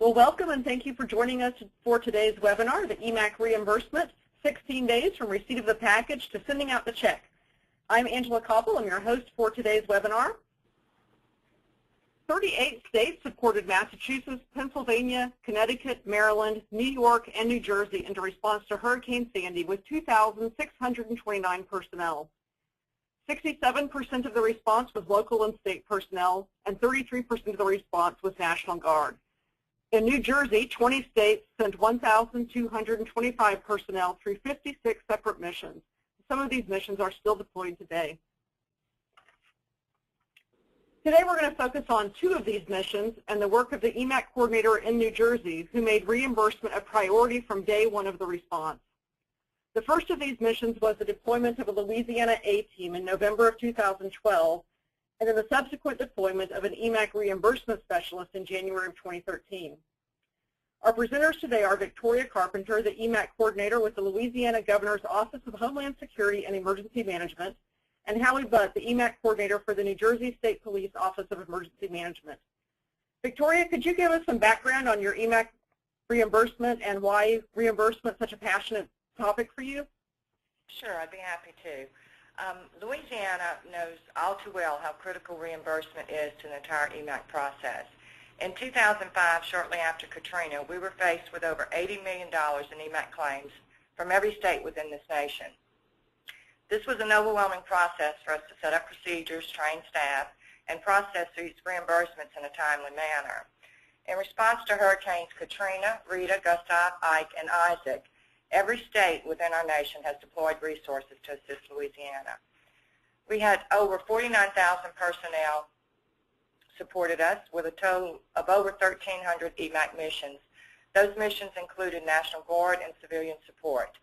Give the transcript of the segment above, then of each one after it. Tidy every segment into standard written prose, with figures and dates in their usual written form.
Well, welcome and thank you for joining us for today's webinar, the EMAC Reimbursement, 16 days from receipt of the package to sending out the check. I'm Angela Koppel. I'm your host for today's webinar. 38 states supported Massachusetts, Pennsylvania, Connecticut, Maryland, New York, and New Jersey in response to Hurricane Sandy with 2,629 personnel. 67% of the response was local and state personnel, and 33% of the response was National Guard. In New Jersey, 20 states sent 1,225 personnel through 56 separate missions. Some of these missions are still deployed today. Today we're going to focus on two of these missions and the work of the EMAC coordinator in New Jersey who made reimbursement a priority from day one of the response. The first of these missions was the deployment of a Louisiana A-team in November of 2012, and then the subsequent deployment of an EMAC reimbursement specialist in January of 2013. Our presenters today are Victoria Carpenter, the EMAC coordinator with the Louisiana Governor's Office of Homeland Security and Emergency Management, and Howie Butt, the EMAC coordinator for the New Jersey State Police Office of Emergency Management. Victoria, could you give us some background on your EMAC reimbursement and why reimbursement is such a passionate topic for you? Sure, I'd be happy to. Louisiana knows all too well how critical reimbursement is to the entire EMAC process. In 2005, shortly after Katrina, we were faced with over $80 million in EMAC claims from every state within this nation. This was an overwhelming process for us to set up procedures, train staff, and process these reimbursements in a timely manner. In response to Hurricanes Katrina, Rita, GOHSEP, Ike, and Isaac, every state within our nation has deployed resources to assist Louisiana. We had over 49,000 personnel supported us with a total of over 1,300 EMAC missions. Those missions included National Guard and civilian support.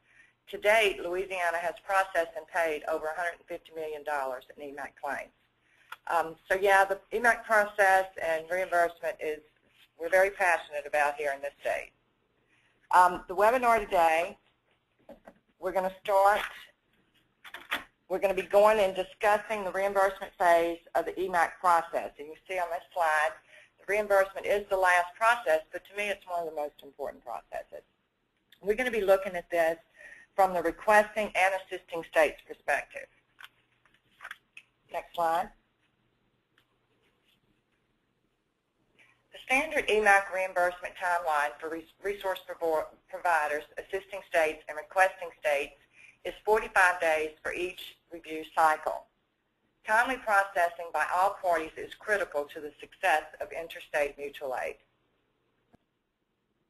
To date, Louisiana has processed and paid over $150 million in EMAC claims. So yeah, the EMAC process and reimbursement we're very passionate about here in this state. The webinar today, we're going to be going and discussing the reimbursement phase of the EMAC process. And you see on this slide, the reimbursement is the last process, but to me it's one of the most important processes. We're going to be looking at this from the requesting and assisting states perspective. Next slide. The standard EMAC reimbursement timeline for resource providers, assisting states, and requesting states is 45 days for each review cycle. Timely processing by all parties is critical to the success of interstate mutual aid.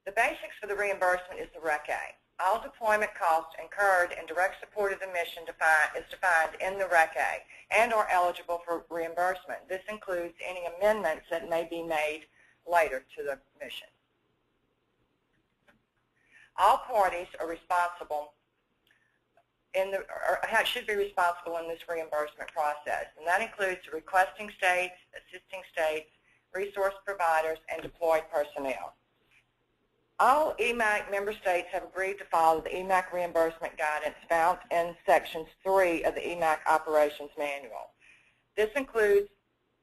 The basics for the reimbursement is the REC-A. All deployment costs incurred in direct support of the mission is defined in the REC-A and are eligible for reimbursement. This includes any amendments that may be made later to the mission. All parties are responsible should be responsible in this reimbursement process, and that includes the requesting states, assisting states, resource providers, and deployed personnel. All EMAC member states have agreed to follow the EMAC reimbursement guidance found in Sections 3 of the EMAC Operations Manual. This includes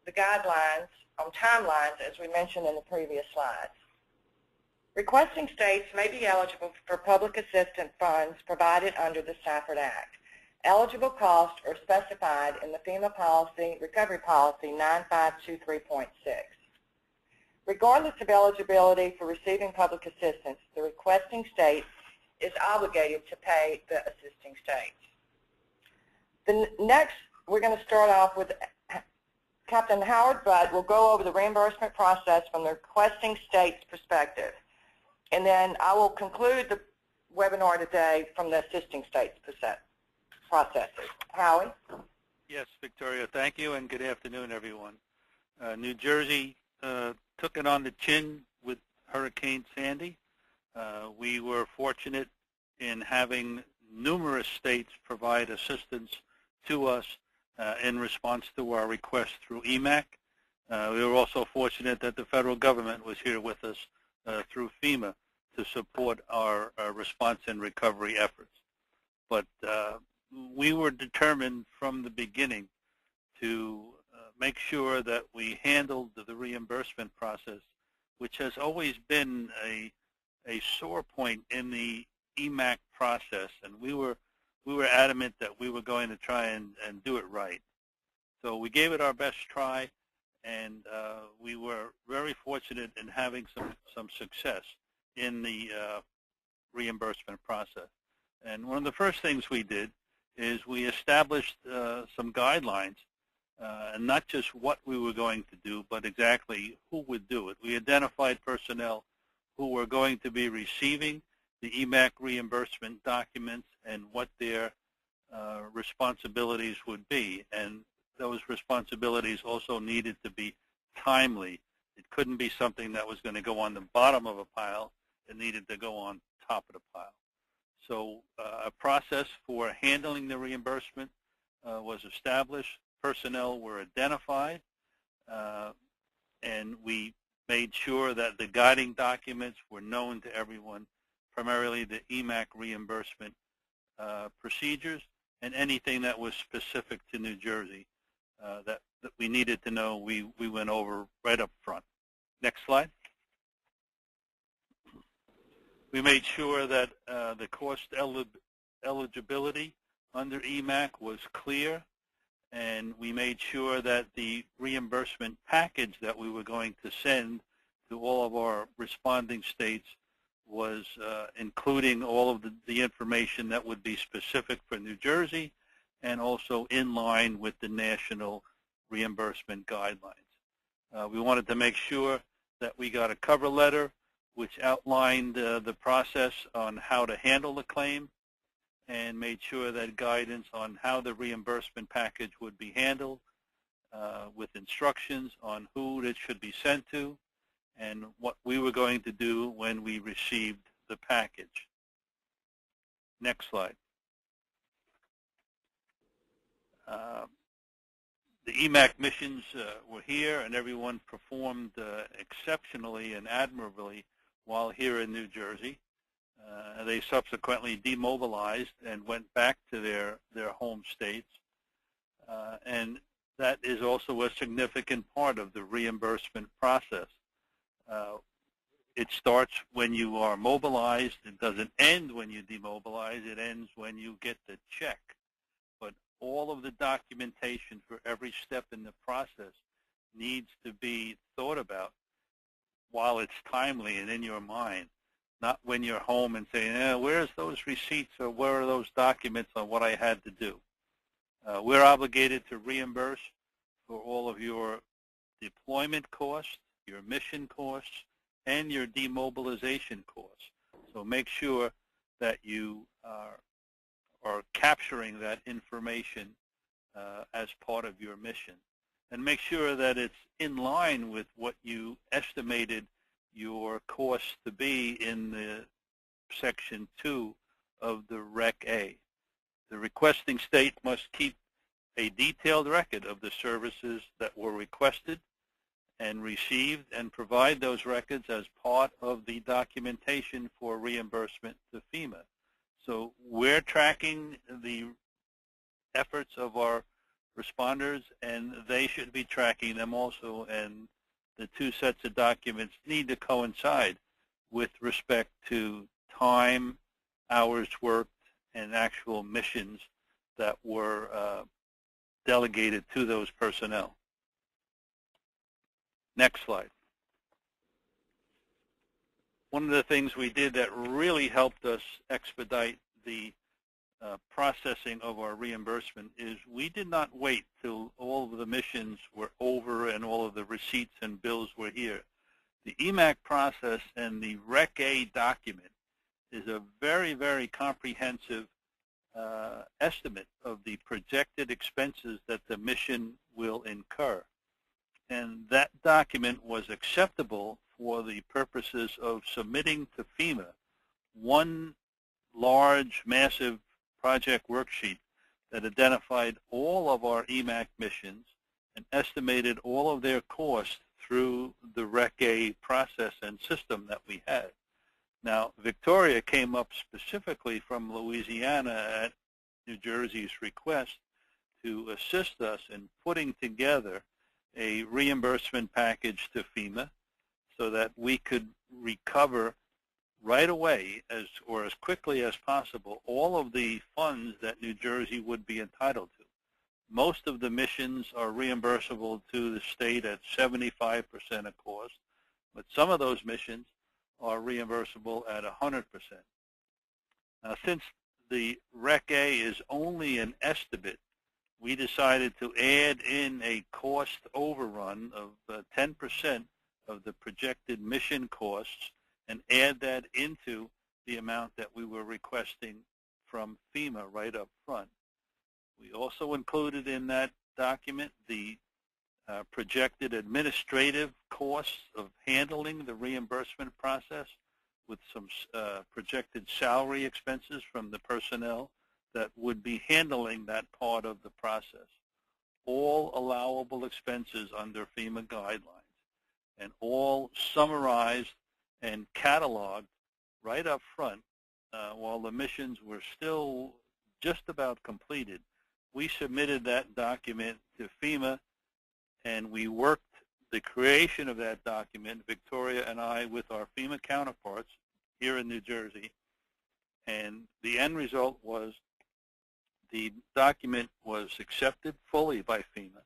the guidelines on timelines, as we mentioned in the previous slides. Requesting states may be eligible for public assistance funds provided under the Stafford Act. Eligible costs are specified in the FEMA Recovery Policy 9523.6. Regardless of eligibility for receiving public assistance, the requesting state is obligated to pay the assisting states. Next, we're going to start off with Captain Howard Butt will go over the reimbursement process from the requesting state's perspective. And then I will conclude the webinar today from the assisting states processes. Howie? Yes, Victoria, thank you, and good afternoon, everyone. New Jersey took it on the chin with Hurricane Sandy. We were fortunate in having numerous states provide assistance to us in response to our request through EMAC. We were also fortunate that the federal government was here with us through FEMA to support our response and recovery efforts. But we were determined from the beginning to make sure that we handled the reimbursement process which has always been a sore point in the EMAC process, and we were adamant that we were going to try and do it right. So we gave it our best try, and we were very fortunate in having some success in the reimbursement process. And one of the first things we did is we established some guidelines, and not just what we were going to do, but exactly who would do it. We identified personnel who were going to be receiving the EMAC reimbursement documents and what their responsibilities would be. And those responsibilities also needed to be timely. It couldn't be something that was going to go on the bottom of a pile. It needed to go on top of the pile. So a process for handling the reimbursement was established. Personnel were identified, and we made sure that the guiding documents were known to everyone, primarily the EMAC reimbursement procedures and anything that was specific to New Jersey that we needed to know, we went over right up front. Next slide. We made sure that the cost eligibility under EMAC was clear, and we made sure that the reimbursement package that we were going to send to all of our responding states was including all of the information that would be specific for New Jersey and also in line with the national reimbursement guidelines. We wanted to make sure that we got a cover letter which outlined the process on how to handle the claim and made sure that guidance on how the reimbursement package would be handled with instructions on who it should be sent to and what we were going to do when we received the package. Next slide. The EMAC missions were here, and everyone performed exceptionally and admirably while here in New Jersey. They subsequently demobilized and went back to their home states. And that is also a significant part of the reimbursement process. It starts when you are mobilized. It doesn't end when you demobilize. It ends when you get the check. But all of the documentation for every step in the process needs to be thought about while it's timely and in your mind, not when you're home and saying, where's those receipts or where are those documents on what I had to do. We're obligated to reimburse for all of your deployment costs, your mission costs, and your demobilization costs. So make sure that you are capturing that information as part of your mission. And make sure that it's in line with what you estimated your costs to be in the Section 2 of the Rec A. The requesting state must keep a detailed record of the services that were requested and received and provide those records as part of the documentation for reimbursement to FEMA. So we're tracking the efforts of our responders, and they should be tracking them also, and the two sets of documents need to coincide with respect to time, hours worked, and actual missions that were delegated to those personnel. Next slide. One of the things we did that really helped us expedite the processing of our reimbursement is we did not wait till all of the missions were over and all of the receipts and bills were here. The EMAC process and the Rec A document is a very, very comprehensive estimate of the projected expenses that the mission will incur. And that document was acceptable for the purposes of submitting to FEMA one large, massive project worksheet that identified all of our EMAC missions and estimated all of their costs through the Rec A process and system that we had. Now, Victoria came up specifically from Louisiana at New Jersey's request to assist us in putting together a reimbursement package to FEMA so that we could recover right away or as quickly as possible all of the funds that New Jersey would be entitled to. Most of the missions are reimbursable to the state at 75% of cost, but some of those missions are reimbursable at 100%. Now, since the Rec A is only an estimate, we decided to add in a cost overrun of 10% of the projected mission costs and add that into the amount that we were requesting from FEMA right up front. We also included in that document the projected administrative costs of handling the reimbursement process with some projected salary expenses from the personnel that would be handling that part of the process. All allowable expenses under FEMA guidelines, and all summarized and cataloged right up front while the missions were still just about completed. We submitted that document to FEMA, and we worked the creation of that document, Victoria and I, with our FEMA counterparts here in New Jersey, and the end result was the document was accepted fully by FEMA,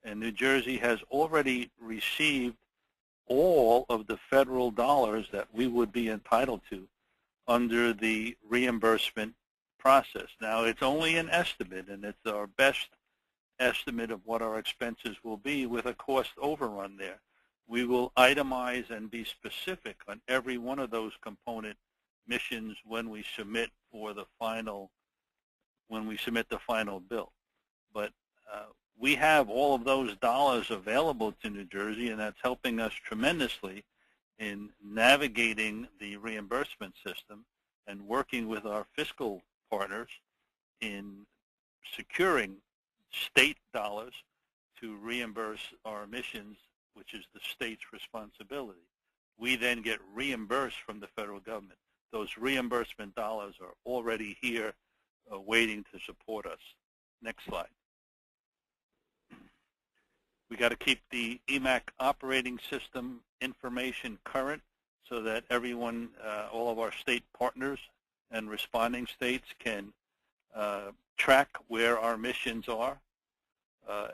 and New Jersey has already received all of the federal dollars that we would be entitled to under the reimbursement process. Now, it's only an estimate, and it's our best estimate of what our expenses will be with a cost overrun there. We will itemize and be specific on every one of those component missions when we submit for the final bill. But we have all of those dollars available to New Jersey, and that's helping us tremendously in navigating the reimbursement system and working with our fiscal partners in securing state dollars to reimburse our missions, which is the state's responsibility. We then get reimbursed from the federal government. Those reimbursement dollars are already here waiting to support us. Next slide. We got to keep the EMAC operating system information current so that everyone, all of our state partners and responding states can track where our missions are.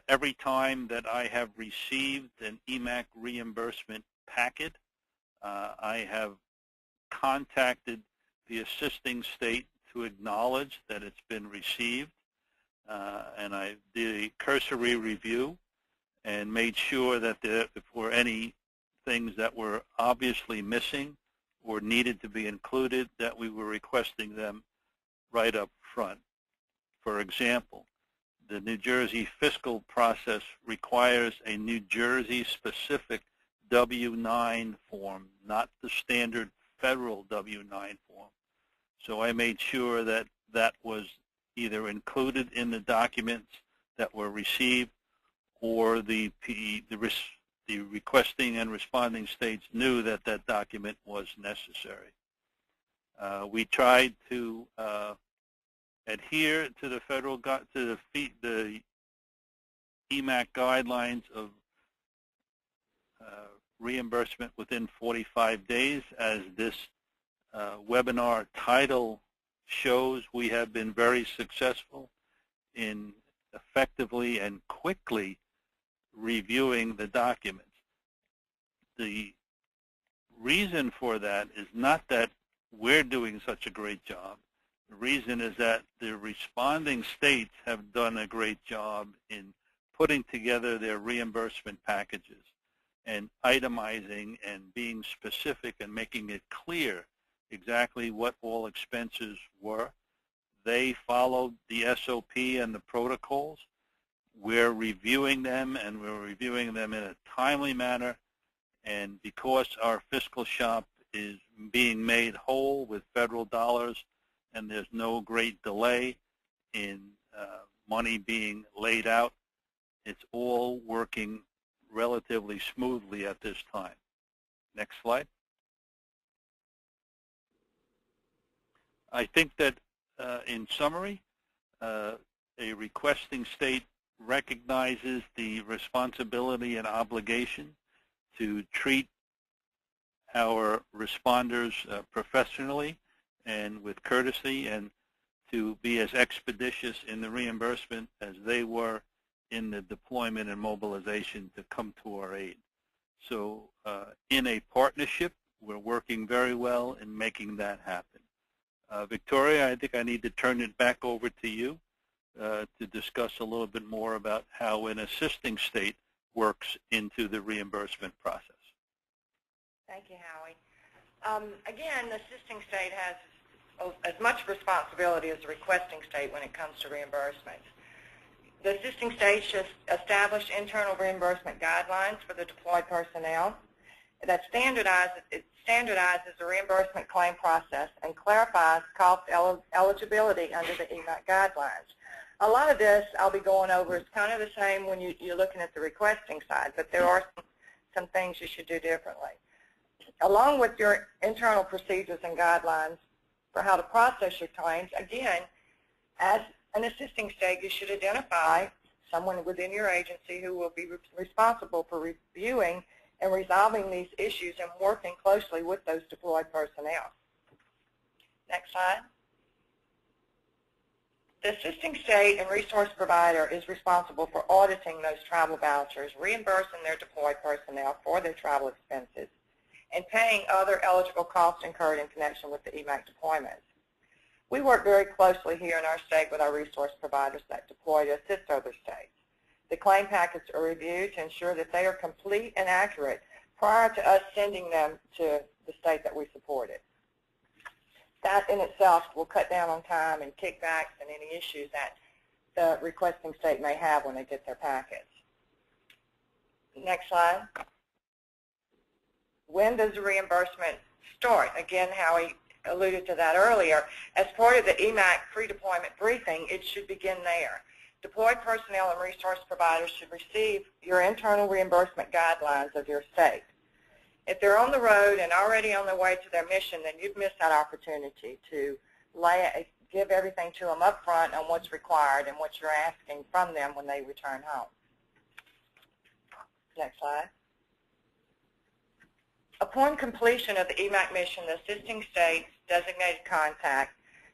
Every time that I have received an EMAC reimbursement packet, I have contacted the assisting state to acknowledge that it's been received, and I did a cursory review and made sure that if there were any things that were obviously missing or needed to be included, that we were requesting them right up front. For example, the New Jersey fiscal process requires a New Jersey-specific W-9 form, not the standard federal W-9 form. So I made sure that that was either included in the documents that were received, or the requesting and responding states knew that that document was necessary. We tried to adhere to the federal the EMAC guidelines of reimbursement within 45 days. As this webinar title shows, we have been very successful in effectively and quickly reviewing the documents. The reason for that is not that we're doing such a great job. The reason is that the responding states have done a great job in putting together their reimbursement packages and itemizing and being specific and making it clear exactly what all expenses were. They followed the SOP and the protocols. We're reviewing them, and we're reviewing them in a timely manner. And because our fiscal shop is being made whole with federal dollars, and there's no great delay in money being laid out, it's all working relatively smoothly at this time. Next slide. I think that in summary, a requesting state recognizes the responsibility and obligation to treat our responders professionally and with courtesy, and to be as expeditious in the reimbursement as they were in the deployment and mobilization to come to our aid. So in a partnership, we're working very well in making that happen. Victoria, I think I need to turn it back over to you to discuss a little bit more about how an assisting state works into the reimbursement process. Thank you, Howie. Again, the assisting state has as much responsibility as the requesting state when it comes to reimbursement. The assisting state should establish internal reimbursement guidelines for the deployed personnel that standardizes the reimbursement claim process and clarifies cost eligibility under the EMAC guidelines. A lot of this I'll be going over is kind of the same when you're looking at the requesting side, but there are some things you should do differently. Along with your internal procedures and guidelines for how to process your claims, again, as an assisting state, you should identify someone within your agency who will be responsible for reviewing and resolving these issues and working closely with those deployed personnel. Next slide. The assisting state and resource provider is responsible for auditing those travel vouchers, reimbursing their deployed personnel for their travel expenses, and paying other eligible costs incurred in connection with the EMAC deployments. We work very closely here in our state with our resource providers that deploy to assist other states. The claim packets are reviewed to ensure that they are complete and accurate prior to us sending them to the state that we supported. That in itself will cut down on time and kickbacks and any issues that the requesting state may have when they get their packets. Next slide. When does the reimbursement start? Again, Howie alluded to that earlier. As part of the EMAC pre-deployment briefing, it should begin there. Deployed personnel and resource providers should receive your internal reimbursement guidelines of your state. If they're on the road and already on their way to their mission, then you've missed that opportunity to give everything to them up front on what's required and what you're asking from them when they return home. Next slide. Upon completion of the EMAC mission, the assisting state's designated contact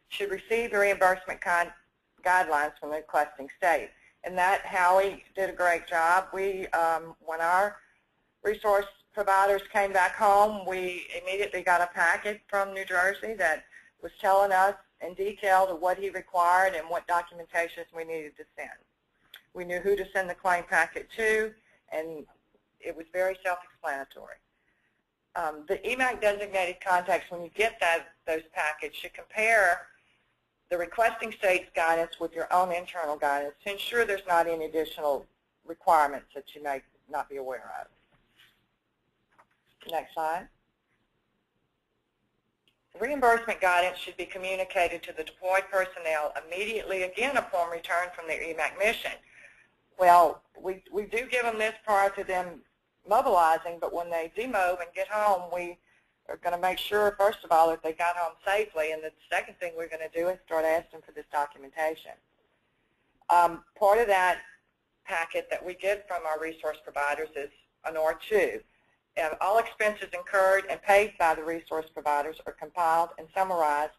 should receive the reimbursement guidelines from the requesting state. And that, Howie did a great job. We, when our resource providers came back home, we immediately got a packet from New Jersey that was telling us in detail to what he required and what documentations we needed to send. We knew who to send the claim packet to, and it was very self-explanatory. The EMAC designated contacts, when you get those packets, should compare the requesting state's guidance with your own internal guidance to ensure there's not any additional requirements that you may not be aware of. Next slide. Reimbursement guidance should be communicated to the deployed personnel immediately, again, upon return from their EMAC mission. Well, we do give them this prior to them mobilizing, but when they demob and get home, we are going to make sure, first of all, that they got home safely, and the second thing we're going to do is start asking for this documentation. Part of that packet that we get from our resource providers is an R2. All expenses incurred and paid by the resource providers are compiled and summarized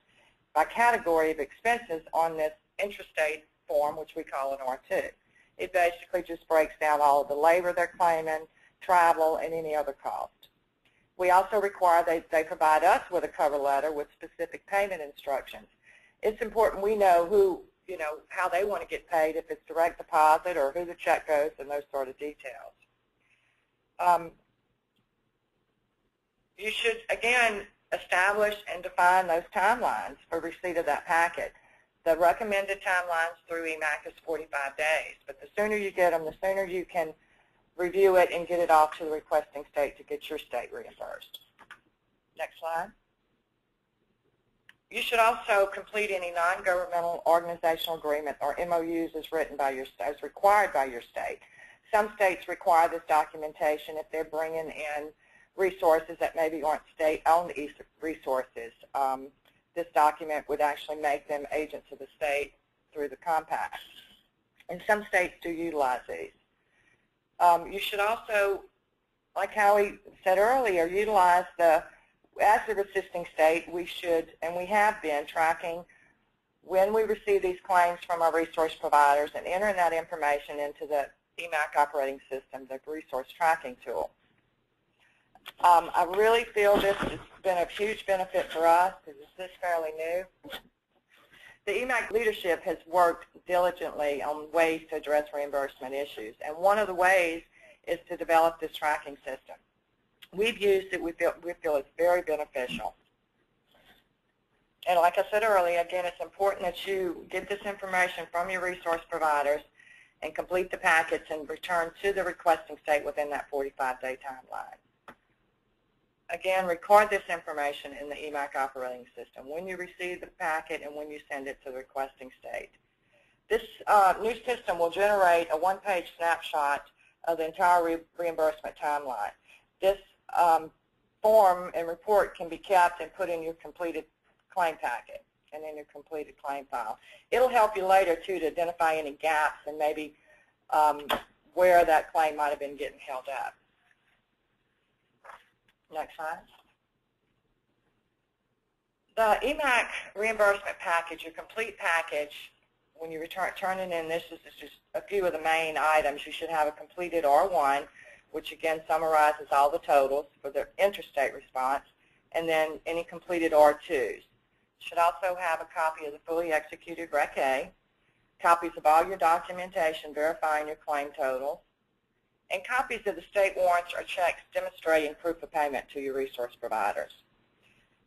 by category of expenses on this intrastate form, which we call an R2. It basically just breaks down all of the labor they're claiming, travel, and any other cost. We also require they provide us with a cover letter with specific payment instructions. It's important we know who, how they want to get paid, if it's direct deposit or who the check goes, and those sort of details. You should, again, establish and define those timelines for receipt of that packet. The recommended timelines through EMAC is 45 days, but the sooner you get them, the sooner you can review it and get it off to the requesting state to get your state reimbursed. Next slide. You should also complete any non-governmental organizational agreement or MOUs as required by your state. Some states require this documentation if they're bringing in resources that maybe aren't state-owned resources. This document would actually make them agents of the state through the compact. And some states do utilize these. You should also like Howie said earlier, utilize as the assisting state, we should, and we have been, tracking when we receive these claims from our resource providers and entering that information into the EMAC operating system, the resource tracking tool. I really feel this has been a huge benefit for us because this is fairly new. The EMAC leadership has worked diligently on ways to address reimbursement issues, and one of the ways is to develop this tracking system. We've used it. We feel it's very beneficial. And like I said earlier, again, it's important that you get this information from your resource providers and complete the packets and return to the requesting state within that 45-day timeline. Again, record this information in the EMAC operating system when you receive the packet and when you send it to the requesting state. This new system will generate a one-page snapshot of the entire reimbursement timeline. This form and report can be kept and put in your completed claim packet and in your completed claim file. It'll help you later, too, to identify any gaps and maybe where that claim might have been getting held up. Next slide. The EMAC reimbursement package, your complete package, when you turn it in, this is just a few of the main items. You should have a completed R1, which again summarizes all the totals for the interstate response, and then any completed R2s. Should also have a copy of the fully executed Rec A, copies of all your documentation verifying your claim totals, and copies of the state warrants or checks demonstrating proof of payment to your resource providers.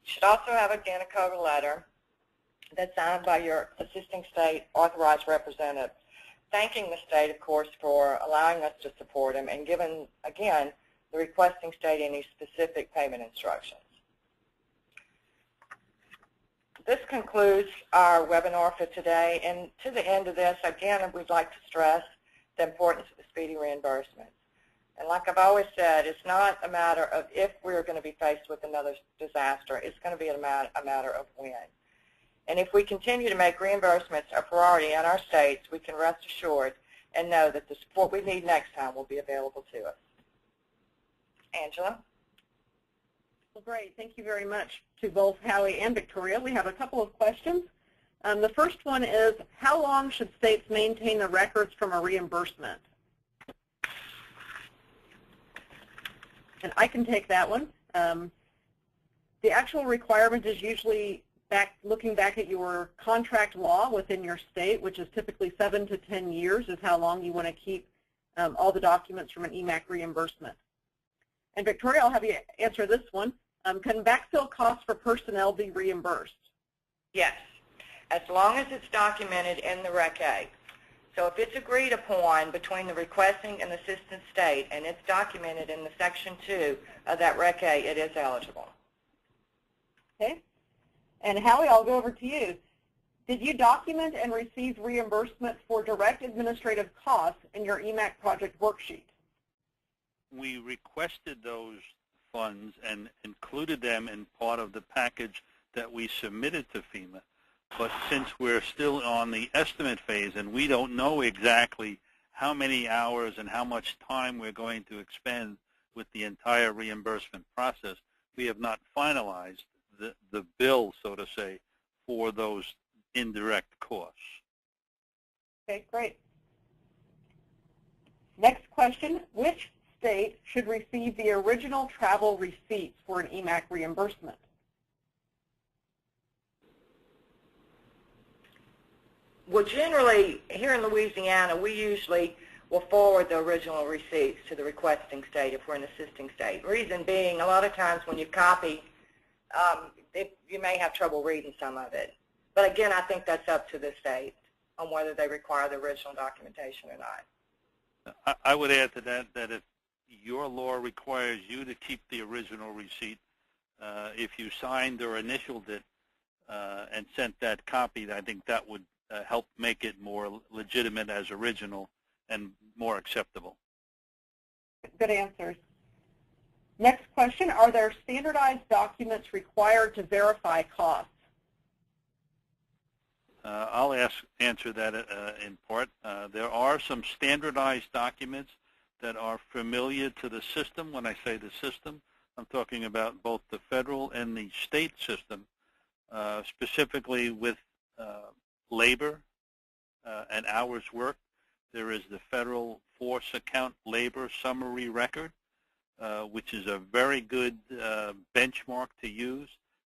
You should also have, again, a cover letter that's signed by your assisting state authorized representative, thanking the state, of course, for allowing us to support them and giving, again, the requesting state any specific payment instructions. This concludes our webinar for today, and to the end of this, again, we'd like to stress the importance of the speedy reimbursement. And like I've always said, it's not a matter of if we're going to be faced with another disaster, it's going to be a matter of when. And if we continue to make reimbursements a priority in our states, we can rest assured and know that the support we need next time will be available to us. Angela? Well, great. Thank you very much to both Howie and Victoria. We have a couple of questions. The first one is, how long should states maintain the records from a reimbursement? And I can take that one. The actual requirement is usually looking back at your contract law within your state, which is typically 7 to 10 years is how long you want to keep all the documents from an EMAC reimbursement. And Victoria, I'll have you answer this one. Can backfill costs for personnel be reimbursed? Yes, as long as it's documented in the Rec A. So if it's agreed upon between the requesting and the assistant state and it's documented in the Section 2 of that Rec A, it is eligible. Okay. And Howie, I'll go over to you. Did you document and receive reimbursement for direct administrative costs in your EMAC project worksheet? We requested those funds and included them in part of the package that we submitted to FEMA. But since we're still on the estimate phase and we don't know exactly how many hours and how much time we're going to expend with the entire reimbursement process, we have not finalized the bill, so to say, for those indirect costs. Okay, great. Next question, which state should receive the original travel receipts for an EMAC reimbursement? Well, generally, here in Louisiana, we usually will forward the original receipts to the requesting state if we're an assisting state. Reason being, a lot of times when you copy, you may have trouble reading some of it. But again, I think that's up to the state on whether they require the original documentation or not. I would add to that that if your law requires you to keep the original receipt, if you signed or initialed it and sent that copy, I think that would help make it more legitimate as original and more acceptable. Good answers. Next question, are there standardized documents required to verify costs? I'll answer that in part. There are some standardized documents that are familiar to the system. When I say the system, I'm talking about both the federal and the state system, specifically with labor and hours worked. There is the Federal Force Account Labor Summary Record, which is a very good benchmark to use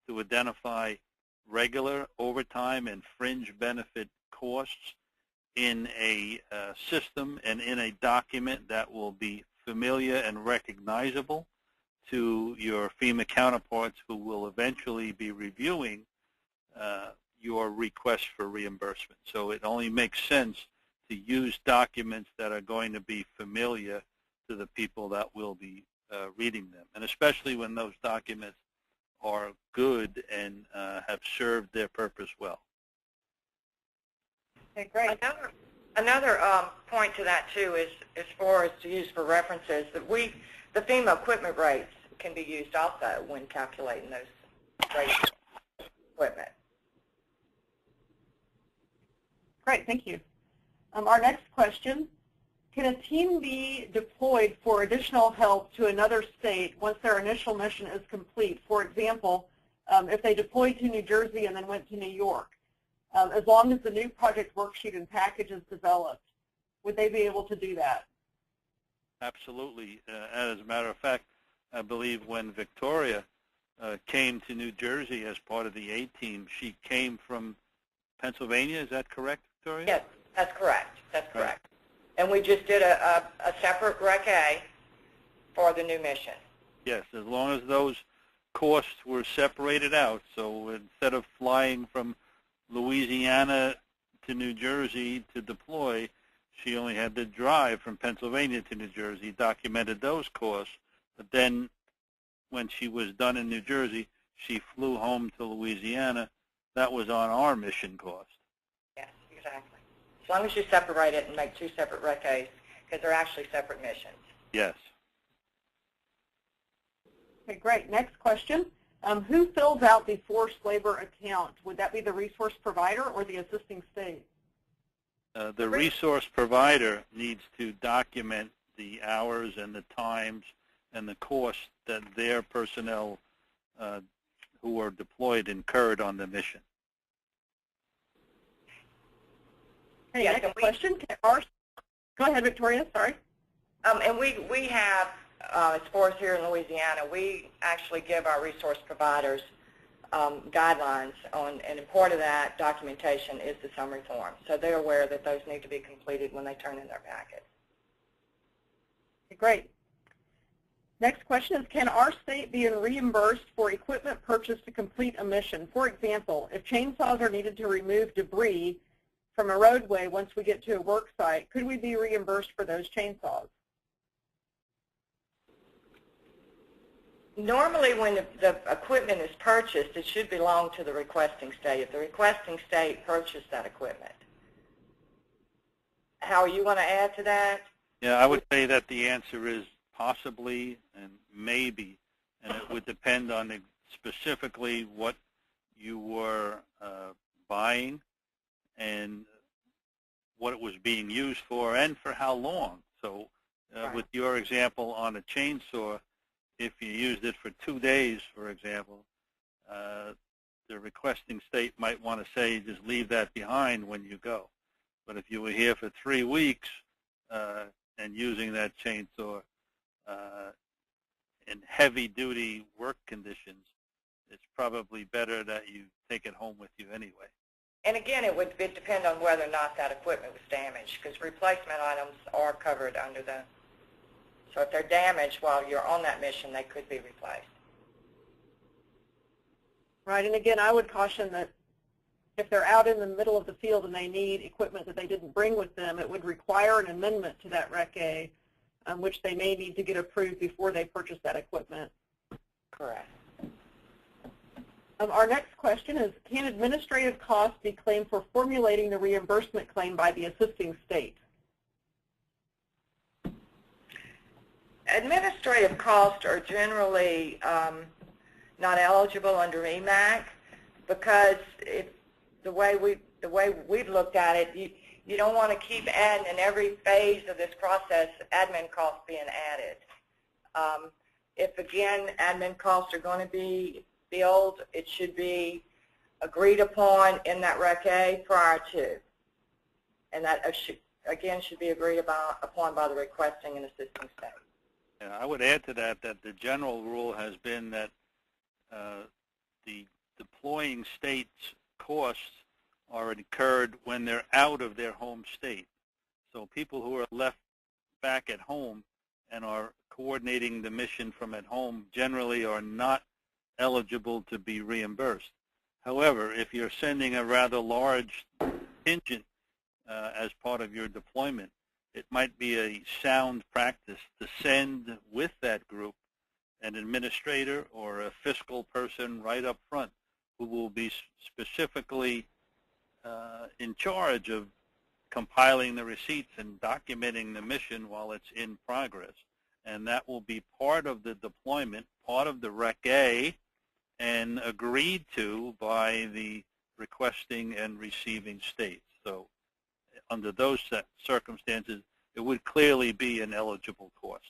to identify regular, overtime, and fringe benefit costs in a system and in a document that will be familiar and recognizable to your FEMA counterparts who will eventually be reviewing your request for reimbursement. So it only makes sense to use documents that are going to be familiar to the people that will be reading them, and especially when those documents are good and have served their purpose well. Okay, great. Another point to that too is, as far as to use for references, that the FEMA equipment rates can be used also when calculating those rates of equipment. Great, thank you. Our next question, can a team be deployed for additional help to another state once their initial mission is complete? For example, if they deployed to New Jersey and then went to New York, as long as the new project worksheet and package is developed, would they be able to do that? Absolutely. As a matter of fact, I believe when Victoria came to New Jersey as part of the A-team, she came from Pennsylvania. Is that correct, Victoria? Yes, that's correct. That's correct. And we just did a separate Rec A for the new mission. Yes, as long as those costs were separated out. So instead of flying from Louisiana to New Jersey to deploy, she only had to drive from Pennsylvania to New Jersey, documented those costs, but then when she was done in New Jersey, she flew home to Louisiana. That was on our mission cost. Yes, exactly. As long as you separate it and make two separate Rec A's, because they're actually separate missions. Yes. Okay, great. Next question. Who fills out the forced labor account? Would that be the resource provider or the assisting state? The resource provider needs to document the hours and the times and the costs that their personnel who are deployed incurred on the mission. Okay, yes, next question. Go ahead, Victoria. Sorry. And we have, as far as here in Louisiana, we actually give our resource providers guidelines on, and part of that documentation is the summary form. So they're aware that those need to be completed when they turn in their packet. Okay, great. Next question is, can our state be reimbursed for equipment purchased to complete a mission? For example, if chainsaws are needed to remove debris from a roadway once we get to a work site, could we be reimbursed for those chainsaws? Normally when the equipment is purchased, it should belong to the requesting state. If the requesting state purchased that equipment. Howard, you want to add to that? Yeah, I would say that the answer is possibly and maybe, and it would depend on specifically what you were buying and what it was being used for and for how long. So Right. With your example on a chainsaw, if you used it for 2 days, for example, the requesting state might want to say just leave that behind when you go. But if you were here for 3 weeks and using that chainsaw in heavy-duty work conditions, it's probably better that you take it home with you anyway. And again, it would depend on whether or not that equipment was damaged, because replacement items are covered under the. So if they're damaged while you're on that mission, they could be replaced. Right, and again, I would caution that if they're out in the middle of the field and they need equipment that they didn't bring with them, it would require an amendment to that Rec A, which they may need to get approved before they purchase that equipment. Correct. Our next question is, can administrative costs be claimed for formulating the reimbursement claim by the assisting state? Administrative costs are generally not eligible under EMAC because the way we've looked at it, You don't want to keep adding in every phase of this process admin costs being added. If, again, admin costs are going to be billed, it should be agreed upon in that Rec A prior to. And that, again, should be agreed upon by the requesting and assisting state. Yeah, I would add to that that the general rule has been that the deploying states' costs are incurred when they're out of their home state. So people who are left back at home and are coordinating the mission from at home generally are not eligible to be reimbursed. However, if you're sending a rather large contingent as part of your deployment, it might be a sound practice to send with that group an administrator or a fiscal person right up front who will be specifically in charge of compiling the receipts and documenting the mission while it's in progress. And that will be part of the deployment, part of the Rec A, and agreed to by the requesting and receiving states. So under those circumstances, it would clearly be an eligible cost.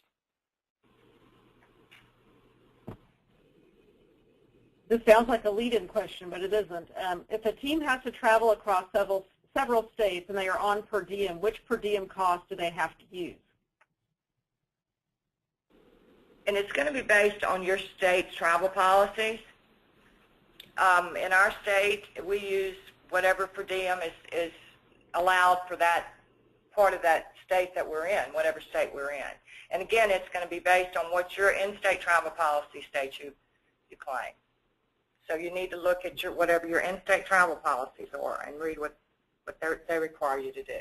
This sounds like a lead-in question, but it isn't. If a team has to travel across several states and they are on per diem, which per diem cost do they have to use? And it's going to be based on your state's travel policies. In our state, we use whatever per diem is allowed for that part of that state that we're in, whatever state we're in. And again, it's going to be based on what your in-state travel policy states you claim. So you need to look at whatever your in-state travel policies are and read what they require you to do.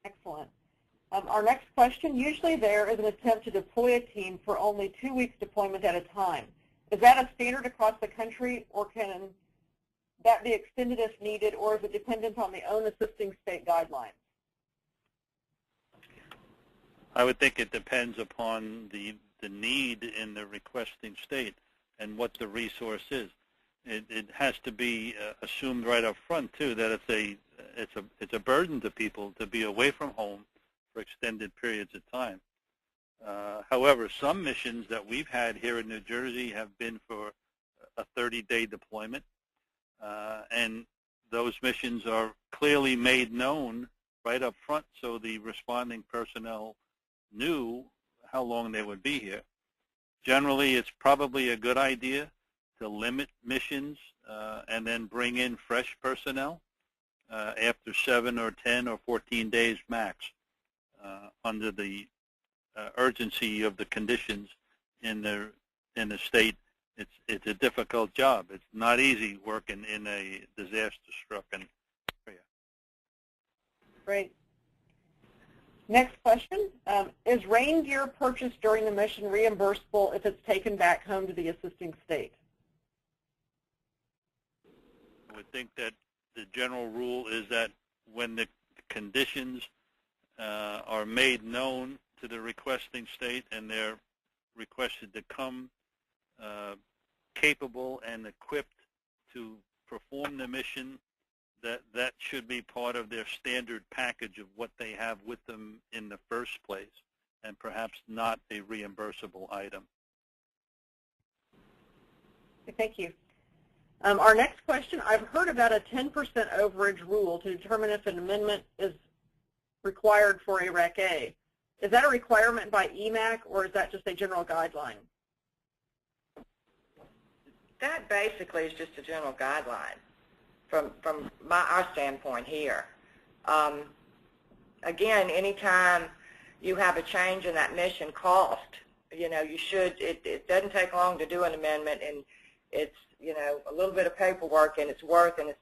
Excellent. Our next question, usually there is an attempt to deploy a team for only 2 weeks deployment at a time. Is that a standard across the country, or can that be extended if needed, or is it dependent on the own assisting state guidelines? I would think it depends upon the need in the requesting state and what the resource is. It has to be assumed right up front too that it's a burden to people to be away from home for extended periods of time. However, some missions that we've had here in New Jersey have been for a 30-day deployment, and those missions are clearly made known right up front, so the responding personnel knew how long they would be here. Generally, it's probably a good idea to limit missions and then bring in fresh personnel after 7 or 10 or 14 days max under the urgency of the conditions in the state. It's a difficult job. It's not easy working in a disaster-stricken area. Great. Next question, is Reindeer purchased during the mission reimbursable if it's taken back home to the assisting state? I would think that the general rule is that when the conditions are made known to the requesting state and they're requested to come capable and equipped to perform the mission, that should be part of their standard package of what they have with them in the first place, and perhaps not a reimbursable item. Thank you. Our next question, I've heard about a 10% overage rule to determine if an amendment is required for a Rec A. Is that a requirement by EMAC, or is that just a general guideline? That basically is just a general guideline from our standpoint here. Again, anytime you have a change in that mission cost, you should, it doesn't take long to do an amendment, and it's, a little bit of paperwork, and it's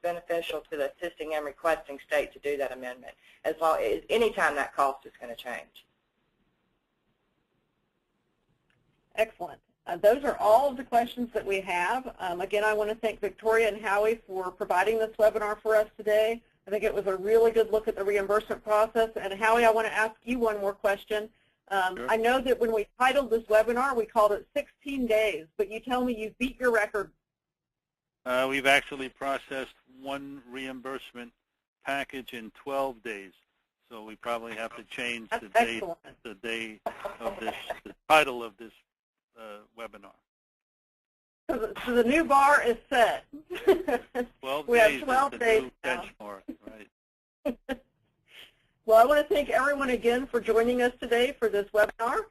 beneficial to the assisting and requesting state to do that amendment, as long as anytime that cost is going to change. Excellent. Those are all of the questions that we have. Again, I want to thank Victoria and Howie for providing this webinar for us today. I think it was a really good look at the reimbursement process. And Howie, I want to ask you one more question. Sure. I know that when we titled this webinar, we called it 16 days, but you tell me you beat your record. We've actually processed one reimbursement package in 12 days. So we probably have to change That's the date, excellent. the day of this, the title of this webinar. So the new bar is set. 12 we days have 12 is the days new now. benchmark, right? Well, I want to thank everyone again for joining us today for this webinar.